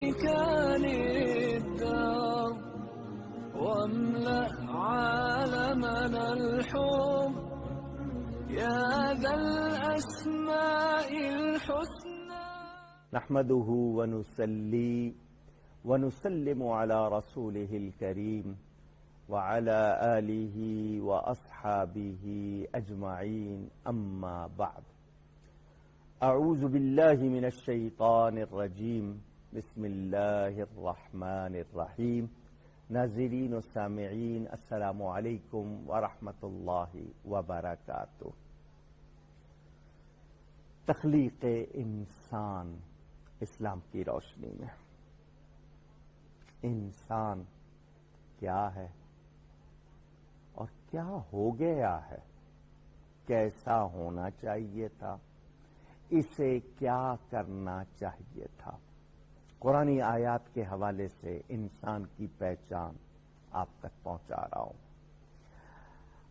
كان الدار واملأ عالمنا الحب يا ذا الأسماء الحسنى. نحمده ونصلي ونسلم على رسوله الكريم وعلى آله وأصحابه أجمعين، أما بعد. أعوذ بالله من الشيطان الرجيم، بسم الله الرحمن الرحیم۔ ناظرین و سامعین، السلام علیکم ورحمۃ اللہ وبرکاتہ۔ تخلیق انسان اسلام کی روشنی میں انسان کیا ہے اور کیا ہو گیا ہے، کیسا ہونا چاہیے تھا، اسے کیا کرنا چاہیے تھا، قرآنی آیات کے حوالے سے انسان کی پہچان آپ تک پہنچا رہا ہوں۔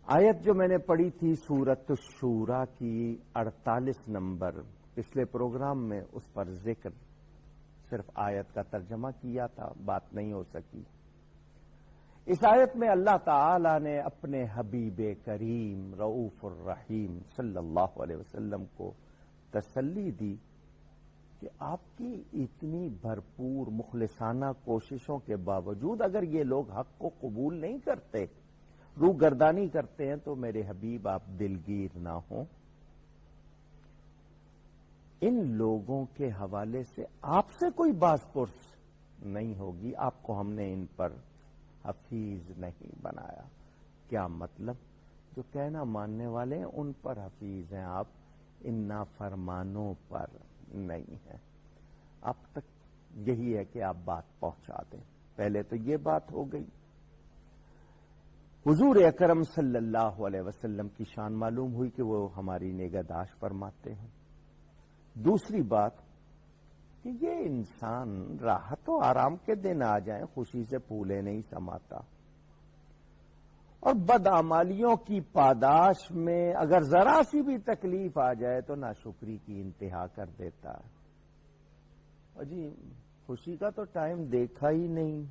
آیت جو میں نے پڑھی تھی سورۃ الشورى کی 48 نمبر، پچھلے پروگرام میں اس پر ذکر، صرف آیت کا ترجمہ کیا تھا، بات نہیں ہو سکی۔ اس آیت میں اللہ تعالی نے اپنے حبیب کریم رؤوف الرحیم صلی اللہ علیہ وسلم کو تسلی دی کہ آپ کی اتنی بھرپور مخلصانہ کوششوں کے باوجود اگر یہ لوگ حق کو قبول نہیں کرتے، روح گردانی کرتے ہیں، تو میرے حبیب آپ دلگیر نہ ہوں۔ ان لوگوں کے حوالے سے آپ سے کوئی باز پرس نہیں ہوگی، آپ کو ہم نے ان پر حفیظ نہیں بنایا۔ کیا مطلب؟ جو کہنا ماننے والے ہیں ان پر حفیظ ہیں آپ، ان نافرمانوں پر نہیں ہے۔ اب تک یہی ہے کہ آپ بات پہنچا دیں۔ پہلے تو یہ بات ہو گئی، حضور اکرم صلی اللہ علیہ وسلم کی شان معلوم ہوئی کہ وہ ہماری نگہداشت فرماتے ہیں۔ دوسری بات کہ یہ انسان راحت و آرام کے دن آ جائیں خوشی سے پھولے نہیں سماتا، اور بدعمالیوں کی پاداش میں اگر ذرا سی بھی تکلیف آ جائے تو ناشکری کی انتہا کر دیتا ہے۔ جی خوشی کا تو ٹائم دیکھا ہی نہیں،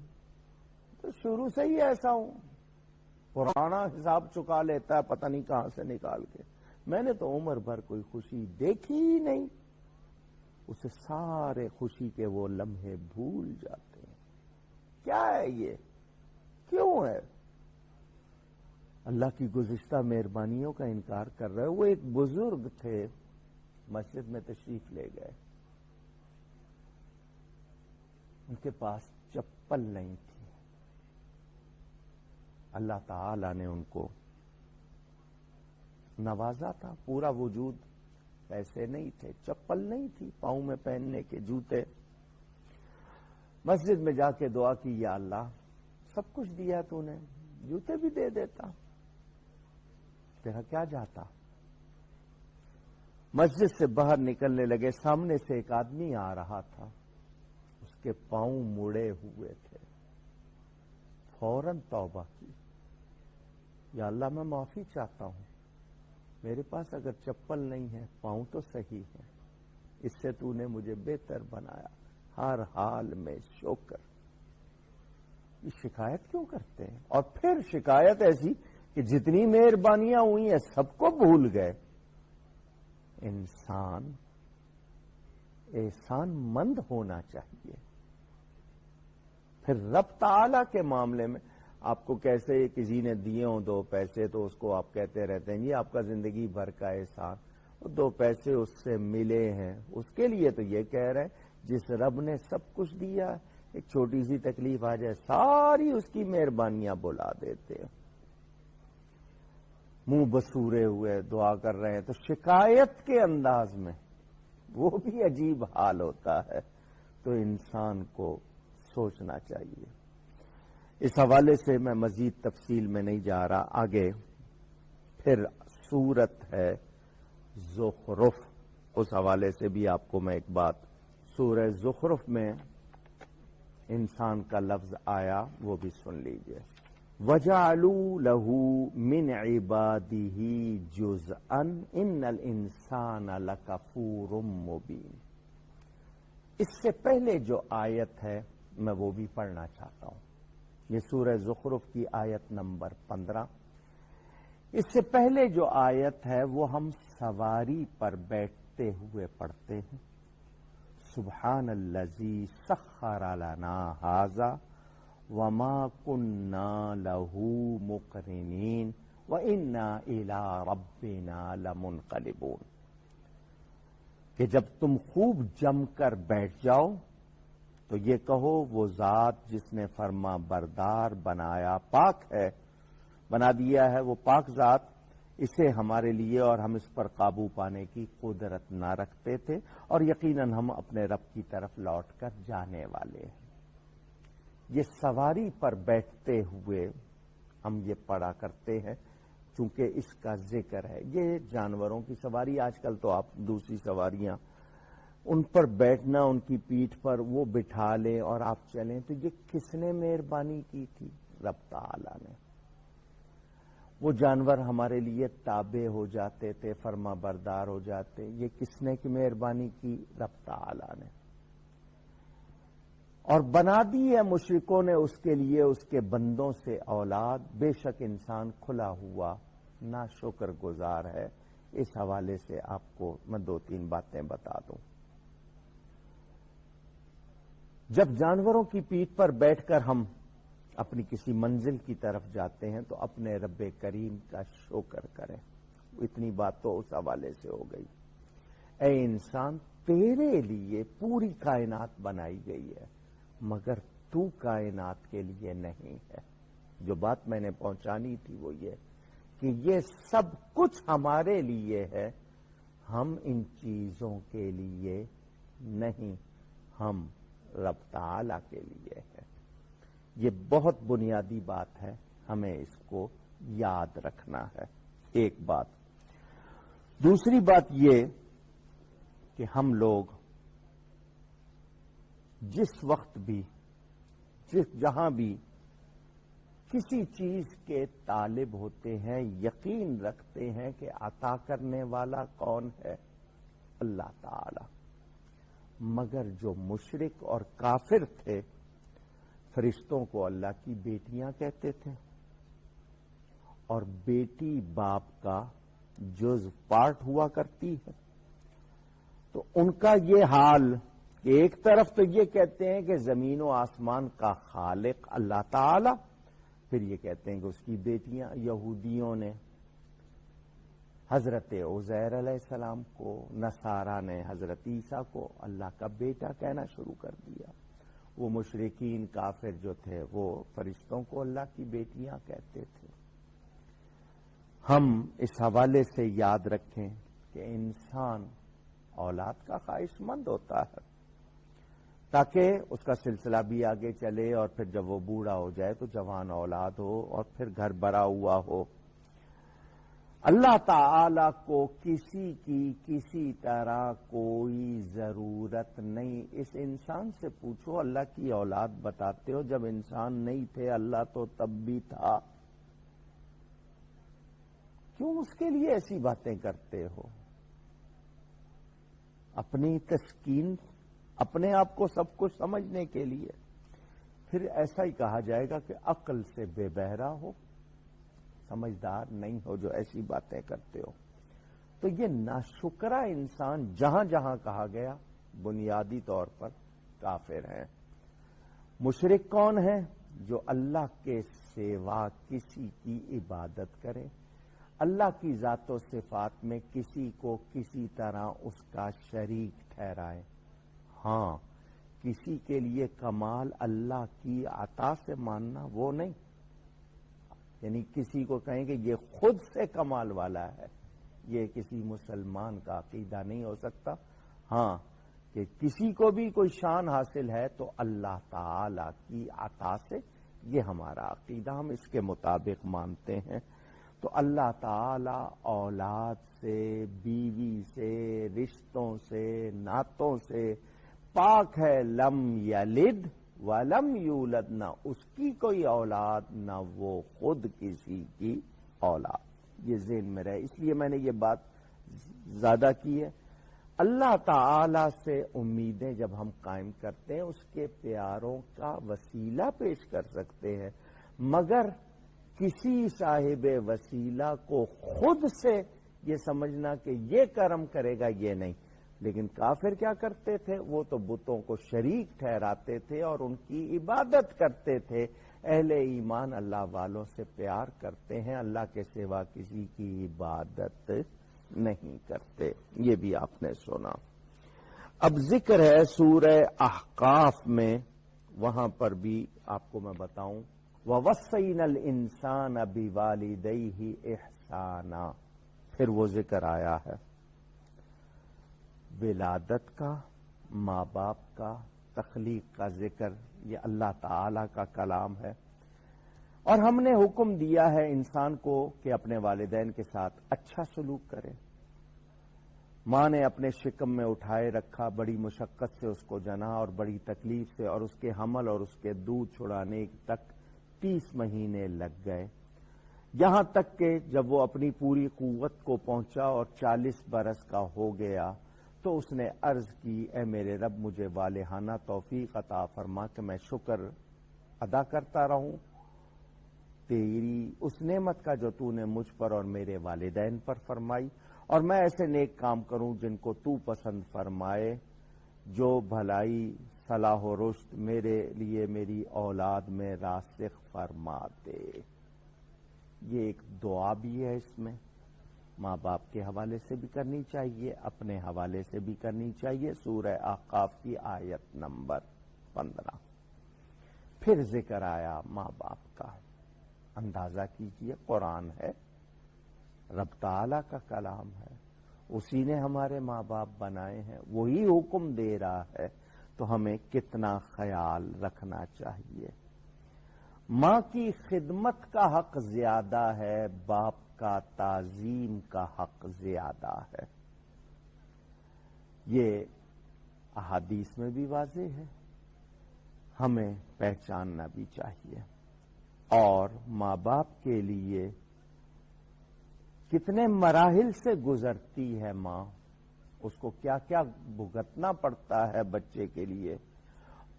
تو شروع سے ہی ایسا ہوں، پرانا حساب چکا لیتا ہے پتہ نہیں کہاں سے نکال کے، میں نے تو عمر بھر کوئی خوشی دیکھی ہی نہیں، اسے سارے خوشی کے وہ لمحے بھول جاتے ہیں۔ کیا ہے یہ؟ کیوں ہے؟ اللہ کی گزشتہ مہربانیوں کا انکار کر رہے۔ وہ ایک بزرگ تھے، مسجد میں تشریف لے گئے، ان کے پاس چپل نہیں تھی، اللہ تعالی نے ان کو نوازا تھا، پورا وجود، پیسے نہیں تھے، چپل نہیں تھی، پاؤں میں پہننے کے جوتے۔ مسجد میں جا کے دعا کی، یا اللہ سب کچھ دیا تو نے، جوتے بھی دے دیتا، تیرا کیا جاتا۔ مسجد سے باہر نکلنے لگے، سامنے سے ایک آدمی آ رہا تھا، اس کے پاؤں مڑے ہوئے تھے، فوراً توبہ کی، یا اللہ میں معافی چاہتا ہوں، میرے پاس اگر چپل نہیں ہے، پاؤں تو صحیح ہے، اس سے تو نے مجھے بہتر بنایا، ہر حال میں شکر۔ یہ شکایت کیوں کرتے ہیں؟ اور پھر شکایت ایسی کہ جتنی مہربانیاں ہوئی ہیں سب کو بھول گئے۔ انسان احسان مند ہونا چاہیے۔ پھر رب تعالی کے معاملے میں آپ کو کیسے کسی نے دیے ہوں 2 پیسے تو اس کو آپ کہتے رہتے ہیں یہ آپ کا زندگی بھر کا احسان، وہ 2 پیسے اس سے ملے ہیں، اس کے لیے تو یہ کہہ رہے ہیں جس رب نے سب کچھ دیا، ایک چھوٹی سی تکلیف آ جائے ساری اس کی مہربانیاں بلا دیتے ہیں۔ منہ بسورے ہوئے دعا کر رہے ہیں تو شکایت کے انداز میں، وہ بھی عجیب حال ہوتا ہے۔ تو انسان کو سوچنا چاہیے۔ اس حوالے سے میں مزید تفصیل میں نہیں جا رہا، آگے پھر سورت ہے زخرف، اس حوالے سے بھی آپ کو میں ایک بات، سورہ زخرف میں انسان کا لفظ آیا وہ بھی سن لیجئے۔ وَجَعَلُوا لَهُ مِنْ عِبَادِهِ جُزْءًا إِنَّ الْإِنسَانَ لَكَفُورٌ مُبِينٌ۔ اس سے پہلے جو آیت ہے میں وہ بھی پڑھنا چاہتا ہوں. یہ سورہ زخرف کی آیت نمبر 15. اس سے پہلے جو آیت ہے وہ ہم سواری پر بیٹھتے ہوئے پڑھتے ہیں. سبحان الذی سخر لنا ھذا وما كنا له مقرنین وإنا إلى ربنا لمنقلبون. کہ جب تم خوب جم کر بیٹھ جاؤ تو یہ کہو وہ ذات جس نے فرما بردار بنایا پاک ہے، بنا دیا ہے وہ پاک ذات، اسے ہمارے لیے اور ہم اس پر قابو پانے کی قدرت نہ رکھتے تھے اور یقیناً ہم اپنے رب کی طرف لوٹ کر جانے والے ہیں. یہ سواری پر بیٹھتے ہوئے ہم یہ پڑھا کرتے ہیں چونکہ اس کا ذکر ہے. یہ جانوروں کی سواری، آج کل تو آپ دوسری سواریاں ان پر بیٹھنا، ان کی پیٹھ پر وہ بٹھا لیں اور آپ چلیں، تو یہ کس نے مہربانی کی تھی؟ رب تعالی نے. وہ جانور ہمارے لیے تابع ہو جاتے تھے، فرما بردار ہو جاتے. یہ کس نے کی مہربانی کی؟ رب تعالی نے. اور بنا دی ہے مشرکوں نے اس کے لیے اس کے بندوں سے اولاد. بے شک انسان کھلا ہوا ناشکر گزار ہے. اس حوالے سے آپ کو میں 2-3 باتیں بتا دوں. جب جانوروں کی پیٹھ پر بیٹھ کر ہم اپنی کسی منزل کی طرف جاتے ہیں تو اپنے رب کریم کا شکر کریں. اتنی بات تو اس حوالے سے ہو گئی. اے انسان، تیرے لیے پوری کائنات بنائی گئی ہے مگر تو کائنات کے لیے نہیں ہے. جو بات میں نے پہنچانی تھی وہ یہ کہ یہ سب کچھ ہمارے لیے ہے، ہم ان چیزوں کے لیے نہیں، ہم رب تعالی کے لیے ہے. یہ بہت بنیادی بات ہے، ہمیں اس کو یاد رکھنا ہے. ایک بات. دوسری بات یہ کہ ہم لوگ جس وقت بھی جہاں بھی کسی چیز کے طالب ہوتے ہیں یقین رکھتے ہیں کہ عطا کرنے والا کون ہے؟ اللہ تعالی. مگر جو مشرک اور کافر تھے فرشتوں کو اللہ کی بیٹیاں کہتے تھے اور بیٹی باپ کا جز پارٹ ہوا کرتی ہے. تو ان کا یہ حال کہ ایک طرف تو یہ کہتے ہیں کہ زمین و آسمان کا خالق اللہ تعالی، پھر یہ کہتے ہیں کہ اس کی بیٹیاں. یہودیوں نے حضرت عزیر علیہ السلام کو، نصارہ نے حضرت عیسیٰ کو اللہ کا بیٹا کہنا شروع کر دیا. وہ مشرکین کافر جو تھے وہ فرشتوں کو اللہ کی بیٹیاں کہتے تھے. ہم اس حوالے سے یاد رکھیں کہ انسان اولاد کا خواہش مند ہوتا ہے تاکہ اس کا سلسلہ بھی آگے چلے اور پھر جب وہ بوڑھا ہو جائے تو جوان اولاد ہو اور پھر گھر بھرا ہوا ہو. اللہ تعالی کو کسی کی کسی طرح کوئی ضرورت نہیں. اس انسان سے پوچھو اللہ کی اولاد بتاتے ہو، جب انسان نہیں تھے اللہ تو تب بھی تھا، کیوں اس کے لیے ایسی باتیں کرتے ہو؟ اپنی تسکین، اپنے آپ کو سب کچھ سمجھنے کے لیے. پھر ایسا ہی کہا جائے گا کہ عقل سے بے بہرا ہو، سمجھدار نہیں ہو جو ایسی باتیں کرتے ہو. تو یہ ناشکرا انسان جہاں جہاں کہا گیا بنیادی طور پر کافر ہیں. مشرک کون ہے؟ جو اللہ کے سوا کسی کی عبادت کرے، اللہ کی ذات و صفات میں کسی کو کسی طرح اس کا شریک ٹھہرائے. ہاں، کسی کے لیے کمال اللہ کی عطا سے ماننا وہ نہیں، یعنی کسی کو کہیں کہ یہ خود سے کمال والا ہے، یہ کسی مسلمان کا عقیدہ نہیں ہو سکتا. ہاں، کہ کسی کو بھی کوئی شان حاصل ہے تو اللہ تعالی کی عطا سے، یہ ہمارا عقیدہ، ہم اس کے مطابق مانتے ہیں. تو اللہ تعالی اولاد سے، بیوی سے، رشتوں سے، نعتوں سے پاک ہے. لم یلد ولم یولد، نہ اس کی کوئی اولاد نہ وہ خود کسی کی اولاد. یہ ذہن میں رہے، اس لیے میں نے یہ بات زیادہ کی ہے. اللہ تعالی سے امیدیں جب ہم قائم کرتے ہیں اس کے پیاروں کا وسیلہ پیش کر سکتے ہیں، مگر کسی صاحب وسیلہ کو خود سے یہ سمجھنا کہ یہ کرم کرے گا یہ نہیں۔ لیکن کافر کیا کرتے تھے؟ وہ تو بتوں کو شریک ٹھہراتے تھے اور ان کی عبادت کرتے تھے۔ اہل ایمان اللہ والوں سے پیار کرتے ہیں، اللہ کے سوا کسی کی عبادت نہیں کرتے۔ یہ بھی آپ نے سنا۔ اب ذکر ہے سورہ احقاف میں، وہاں پر بھی آپ کو میں بتاؤں، وَوَصَّيْنَا الْإِنسَانَ بِوَالِدَيْهِ إِحْسَانًا، پھر وہ ذکر آیا ہے ولادت کا، ماں باپ کا، تخلیق کا ذکر، یہ اللہ تعالی کا کلام ہے، اور ہم نے حکم دیا ہے انسان کو کہ اپنے والدین کے ساتھ اچھا سلوک کرے۔ ماں نے اپنے شکم میں اٹھائے رکھا، بڑی مشقت سے اس کو جنا اور بڑی تکلیف سے، اور اس کے حمل اور اس کے دودھ چھڑانے تک 30 مہینے لگ گئے، یہاں تک کہ جب وہ اپنی پوری قوت کو پہنچا اور 40 برس کا ہو گیا تو اس نے عرض کی، اے میرے رب مجھے والہانہ توفیق عطا فرما کہ میں شکر ادا کرتا رہوں تیری اس نعمت کا جو تو نے مجھ پر اور میرے والدین پر فرمائی، اور میں ایسے نیک کام کروں جن کو تو پسند فرمائے، جو بھلائی صلاح و رشد میرے لیے میری اولاد میں راسخ فرما دے۔ یہ ایک دعا بھی ہے، اس میں ماں باپ کے حوالے سے بھی کرنی چاہیے، اپنے حوالے سے بھی کرنی چاہیے۔ سورہ احقاف کی آیت نمبر 15۔ پھر ذکر آیا ماں باپ کا۔ اندازہ کیجئے، قرآن ہے، رب تعالیٰ کا کلام ہے، اسی نے ہمارے ماں باپ بنائے ہیں، وہی حکم دے رہا ہے، تو ہمیں کتنا خیال رکھنا چاہیے۔ ماں کی خدمت کا حق زیادہ ہے، باپ کا تعظیم کا حق زیادہ ہے۔ یہ احادیث میں بھی واضح ہے، ہمیں پہچاننا بھی چاہیے۔ اور ماں باپ کے لیے کتنے مراحل سے گزرتی ہے ماں، اس کو کیا کیا بھگتنا پڑتا ہے بچے کے لیے،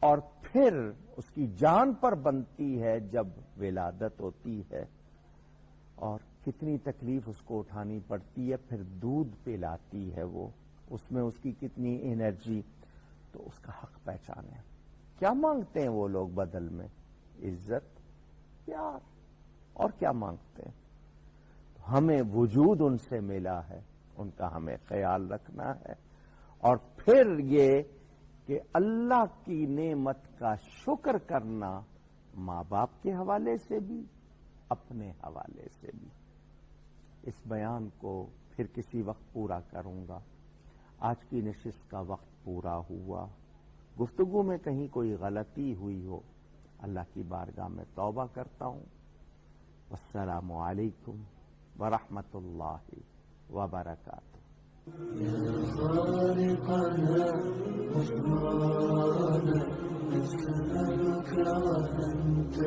اور پھر اس کی جان پر بنتی ہے جب ولادت ہوتی ہے، اور کتنی تکلیف اس کو اٹھانی پڑتی ہے، پھر دودھ پلاتی ہے وہ، اس میں اس کی کتنی انرجی، تو اس کا حق پہچانے۔ کیا مانگتے ہیں وہ لوگ بدل میں؟ عزت، پیار، اور کیا مانگتے ہیں؟ ہمیں وجود ان سے ملا ہے، ان کا ہمیں خیال رکھنا ہے، اور پھر یہ کہ اللہ کی نعمت کا شکر کرنا، ماں باپ کے حوالے سے بھی، اپنے حوالے سے بھی۔ اس بیان کو پھر کسی وقت پورا کروں گا، آج کی نشست کا وقت پورا ہوا۔ گفتگو میں کہیں کوئی غلطی ہوئی ہو، اللہ کی بارگاہ میں توبہ کرتا ہوں۔ والسلام علیکم ورحمۃ اللہ وبرکاتہ۔ يا خالقنا غفرانا نسألك وأنت